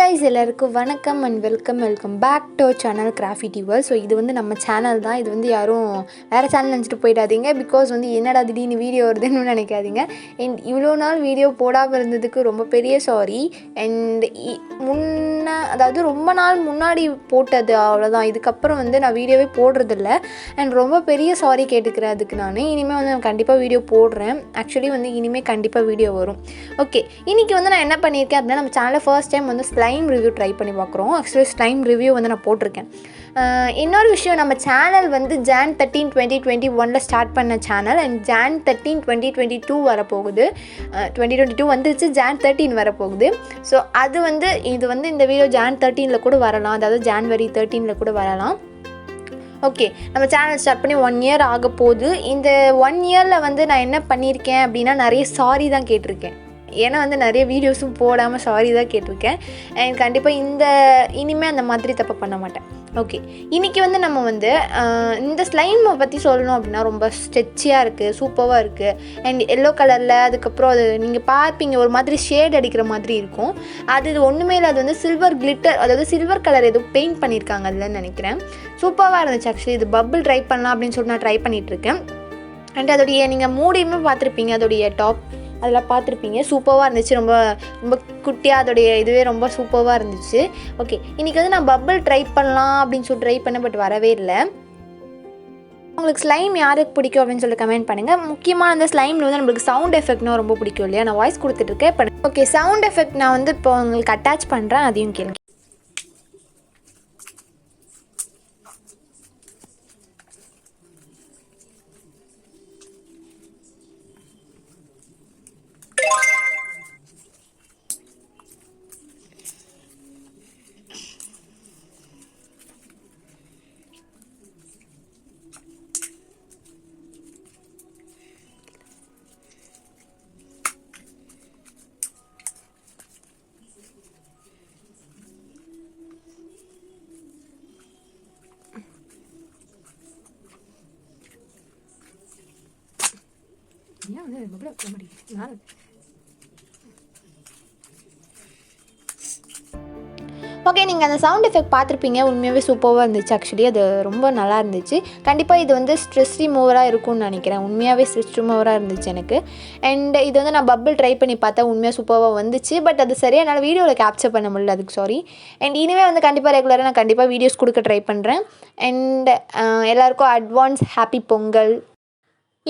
guys, எல்லாருக்கும் வணக்கம் and welcome back to our channel 𝑅𝑒𝑣𝑖𝑡𝑦. So இது வந்து நம்ம சேனல் தான். இது வந்து யாரும் வேறு சேனல் நினச்சிட்டு போயிடாதீங்க. பிகாஸ் வந்து என்னடா திடீர்னு வீடியோ வருதுன்னு நினைக்காதீங்க. அண்ட் இவ்வளோ நாள் வீடியோ போடாமல் இருந்ததுக்கு ரொம்ப பெரிய சாரி. அண்ட் அதாவது ரொம்ப நாள் முன்னாடி போட்டது அவ்வளோதான். இதுக்கப்புறம் வந்து நான் வீடியோவே போடுறதில்ல. அண்ட் ரொம்ப பெரிய சாரி கேட்டுக்கிறேன் அதுக்கு. நான் இனிமேல் வந்து நான் கண்டிப்பாக வீடியோ போடுறேன். ஆக்சுவலி வந்து இனிமேல் கண்டிப்பாக வீடியோ வரும். ஓகே, இன்றைக்கி வந்து நான் என்ன பண்ணியிருக்கேன் அப்படின்னா, நம்ம சேனலில் ஃபர்ஸ்ட் டைம் வந்து ஸ்லைம் ரிவ்யூ ட்ரை பண்ணி பார்க்குறோம். ஆக்சுவலி ஸ்லைம் ரிவ்யூ வந்து நான் போட்டிருக்கேன். இன்னொரு விஷயம், நம்ம சேனல் வந்து Jan 13, 2021 ஸ்டார்ட் பண்ண சேனல். அண்ட் Jan 13, 2022 வரப்போகுது. 2022 வந்துருச்சு, Jan 13 வரப்போகுது. ஸோ அது வந்து இது வந்து இந்த வீடியோ Jan 13 கூட வரலாம், அதாவது January 13 கூட வரலாம். ஓகே, நம்ம சேனல் ஸ்டார்ட் பண்ணி 1 year ஆக போகுது. இந்த 1 yearல் வந்து நான் என்ன பண்ணியிருக்கேன் அப்படின்னா, நிறைய சாரி தான் கேட்டிருக்கேன். ஏன்னா வந்து நிறைய வீடியோஸும் போடாமல் சாரி தான் கேட்டிருக்கேன். அண்ட் கண்டிப்பாக இனிமேல் அந்த மாதிரி தப்பு பண்ண மாட்டேன். ஓகே, இன்றைக்கி வந்து நம்ம வந்து இந்த ஸ்லைமை பற்றி சொல்லணும் அப்படின்னா, ரொம்ப ஸ்ட்ரெச்சியாக இருக்குது, சூப்பராக இருக்குது. அண்ட் எல்லோ கலரில், அதுக்கப்புறம் அது நீங்கள் பார்ப்பீங்க ஒரு மாதிரி ஷேட் அடிக்கிற மாதிரி இருக்கும். அது ஒன்றுமே இல்லை, அது வந்து சில்வர் கிளிட்டர், அதாவது சில்வர் கலர் எதுவும் பெயிண்ட் பண்ணியிருக்காங்க அதில்னு நினைக்கிறேன். சூப்பராக இருந்துச்சு. ஆக்சுவலி இது பபிள் ட்ரை பண்ணலாம் அப்படின்னு சொல்லிட்டு நான் ட்ரை பண்ணிகிட்ருக்கேன். அண்ட் அதோடைய நீங்கள் மூடியுமே பார்த்துருப்பீங்க, அதோடைய டாப் அதெல்லாம் பார்த்துருப்பீங்க. சூப்பராக இருந்துச்சு. ரொம்ப ரொம்ப குட்டியாக அதோடைய இதுவே ரொம்ப சூப்பராக இருந்துச்சு. ஓகே, இன்றைக்கி வந்து நான் பபிள் ட்ரை பண்ணலாம் அப்படின்னு சொல்லி ட்ரை பண்ணேன், பட் வரவே இல்லை. உங்களுக்கு ஸ்லைம் யாருக்கு பிடிக்கும் அப்படின்னு சொல்லி கமெண்ட் பண்ணுங்கள். முக்கியமாக அந்த ஸ்லைமில் வந்து நம்மளுக்கு சவுண்ட் எஃபெக்ட்னா ரொம்ப பிடிக்கும் இல்லையா? நான் வாய்ஸ் கொடுத்துட்ருக்கேன். இப்போ ஓகே, சவுண்ட் எஃபெக்ட் நான் வந்து இப்போ உங்களுக்கு அட்டாச் பண்ணுறேன், அதையும் கேளுங்க. ஓகே, நீங்கள் அந்த சவுண்ட் எஃபெக்ட் பார்த்துருப்பீங்க. உண்மையாகவே சூப்பராக இருந்துச்சு. ஆக்சுவலி அது ரொம்ப நல்லா இருந்துச்சு. கண்டிப்பாக இது வந்து ஸ்ட்ரெஸ் ரிமூவராக இருக்கும்னு நினைக்கிறேன். உண்மையாகவே ஸ்ட்ரெஸ் ரிமூவராக இருந்துச்சு எனக்கு. அண்ட் இது வந்து நான் பபிள் ட்ரை பண்ணி பார்த்தேன், உண்மையாக சூப்பராக வந்துச்சு. பட் அது சரியாக என்னால் வீடியோவில் கேப்சர் பண்ண முடியல, அதுக்கு சாரி. அண்ட் இனிமேல் வந்து கண்டிப்பாக ரெகுலராக நான் கண்டிப்பாக வீடியோஸ் கொடுக்க ட்ரை பண்ணுறேன். அண்ட் எல்லாேருக்கும் அட்வான்ஸ் ஹாப்பி பொங்கல்.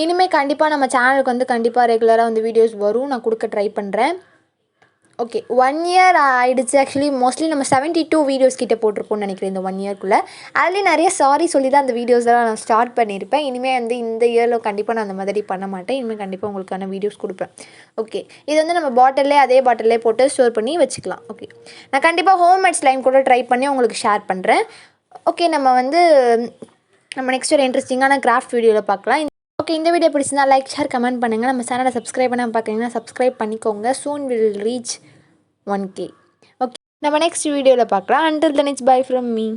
இனிமேல் கண்டிப்பாக நம்ம சேனலுக்கு வந்து கண்டிப்பாக ரெகுலராக வந்து வீடியோஸ் வரும், நான் கொடுக்க ட்ரை பண்ணுறேன். ஓகே, 1 year ஆகிடுச்சு. ஆக்சுவலி மோஸ்ட்லி நம்ம 72 வீடியோஸ் கிட்டே போட்டிருப்போம்னு நினைக்கிறேன் இந்த 1 yearக்குள்ளே. அதுலேயும் நிறைய சாரி சொல்லி தான் அந்த வீடியோஸ்லாம் நான் ஸ்டார்ட் பண்ணியிருப்பேன். இனிமேல் வந்து இந்த இயரில் கண்டிப்பாக நான் அந்த மாதிரி பண்ண மாட்டேன். இனிமேல் கண்டிப்பாக உங்களுக்கான வீடியோஸ் கொடுப்பேன். ஓகே, இது வந்து நம்ம அதே பாட்டிலே போட்டு ஸ்டோர் பண்ணி வச்சுக்கலாம். ஓகே, நான் கண்டிப்பாக ஹோம்மேட் ஸ்லைம் கூட ட்ரை பண்ணி உங்களுக்கு ஷேர் பண்ணுறேன். ஓகே, நம்ம நெக்ஸ்ட் ஒரு இன்ட்ரெஸ்டிங்கான கிராஃப்ட் வீடியோவில் பார்க்கலாம். ஓகே, இந்த வீடியோ பிடிச்சிருந்தா லைக், ஷேர், கமெண்ட் பண்ணுங்கள். நம்ம சேனலை சப்ஸ்கிரைப் பண்ண பார்க்குறீங்கன்னா சப்ஸ்கிரைப் பண்ணிக்கோங்க. சூன் வில் ரீச் 1K. ஓகே, நம்ம நெக்ஸ்ட் வீடியோவில் பார்க்கலாம். Until then, it's bye from me.